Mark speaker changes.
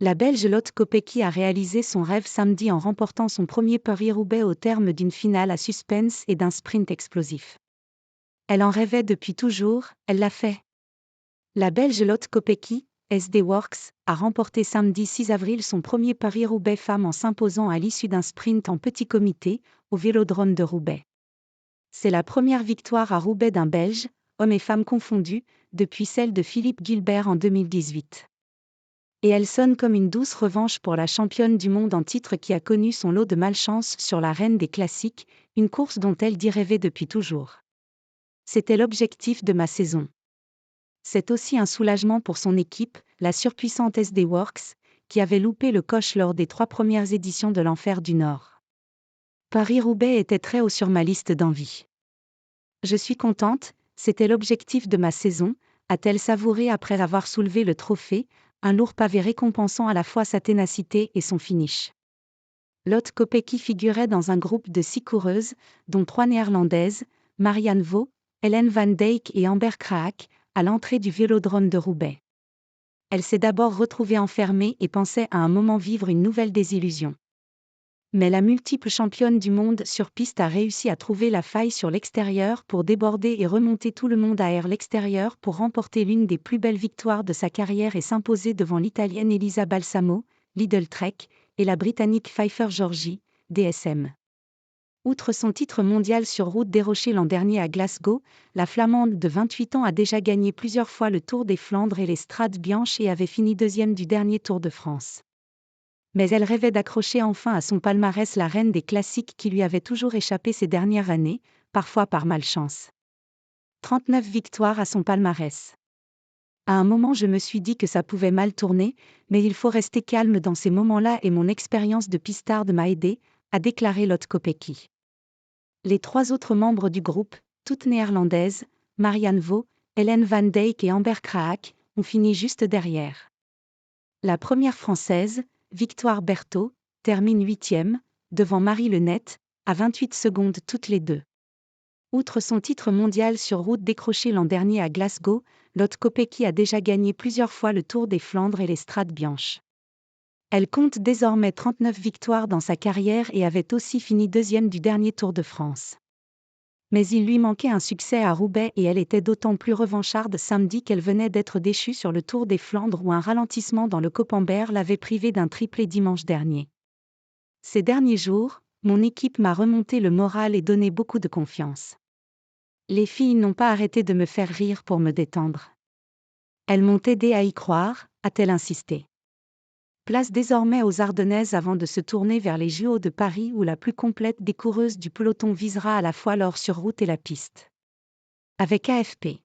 Speaker 1: La Belge Lotte Kopecky a réalisé son rêve samedi en remportant son premier Paris-Roubaix au terme d'une finale à suspense et d'un sprint explosif. Elle en rêvait depuis toujours, elle l'a fait. La Belge Lotte Kopecky, SD Worx, a remporté samedi 6 avril son premier Paris-Roubaix femme en s'imposant à l'issue d'un sprint en petit comité, au Vélodrome de Roubaix. C'est la première victoire à Roubaix d'un Belge, hommes et femmes confondus, depuis celle de Philippe Gilbert en 2018. Et elle sonne comme une douce revanche pour la championne du monde en titre qui a connu son lot de malchance sur la reine des classiques, une course dont elle dit rêver depuis toujours. C'était l'objectif de ma saison. C'est aussi un soulagement pour son équipe, la surpuissante SD Worx, qui avait loupé le coche lors des 3 premières éditions de l'Enfer du Nord. Paris-Roubaix était très haut sur ma liste d'envie. Je suis contente, c'était l'objectif de ma saison, a-t-elle savouré après avoir soulevé le trophée, un lourd pavé récompensant à la fois sa ténacité et son finish. Lotte Kopecky figurait dans un groupe de 6 coureuses, dont 3 néerlandaises, Marianne Vos, Ellen van Dijk et Amber Kraak, à l'entrée du Vélodrome de Roubaix. Elle s'est d'abord retrouvée enfermée et pensait à un moment vivre une nouvelle désillusion. Mais la multiple championne du monde sur piste a réussi à trouver la faille sur l'extérieur pour déborder et remonter tout le monde à l'extérieur pour remporter l'une des plus belles victoires de sa carrière et s'imposer devant l'Italienne Elisa Balsamo, Lidl Trek, et la Britannique Pfeiffer Georgie, DSM. Outre son titre mondial sur route déroché l'an dernier à Glasgow, la Flamande de 28 ans a déjà gagné plusieurs fois le Tour des Flandres et les Strades Bianches et avait fini 2e du dernier Tour de France. Mais elle rêvait d'accrocher enfin à son palmarès la reine des classiques qui lui avait toujours échappé ces dernières années, parfois par malchance. 39 victoires à son palmarès. À un moment je me suis dit que ça pouvait mal tourner, mais il faut rester calme dans ces moments-là et mon expérience de pistarde m'a aidé, a déclaré Lotte Kopecky. Les 3 autres membres du groupe, toutes néerlandaises, Marianne Vos, Ellen van Dijk et Amber Kraak, ont fini juste derrière. La première française, Victoire Berthaud, termine 8e, devant Marie Lenette, à 28 secondes toutes les deux. Outre son titre mondial sur route décroché l'an dernier à Glasgow, Lotte Kopecky a déjà gagné plusieurs fois le Tour des Flandres et les Strades Bianches. Elle compte désormais 39 victoires dans sa carrière et avait aussi fini 2e du dernier Tour de France. Mais il lui manquait un succès à Roubaix et elle était d'autant plus revancharde samedi qu'elle venait d'être déchue sur le Tour des Flandres où un ralentissement dans le Coppenberg l'avait privée d'un triplé dimanche dernier. Ces derniers jours, mon équipe m'a remonté le moral et donné beaucoup de confiance. Les filles n'ont pas arrêté de me faire rire pour me détendre. Elles m'ont aidé à y croire, a-t-elle insisté. Place désormais aux Ardennaises avant de se tourner vers les JO de Paris où la plus complète des coureuses du peloton visera à la fois l'or sur route et la piste. Avec AFP.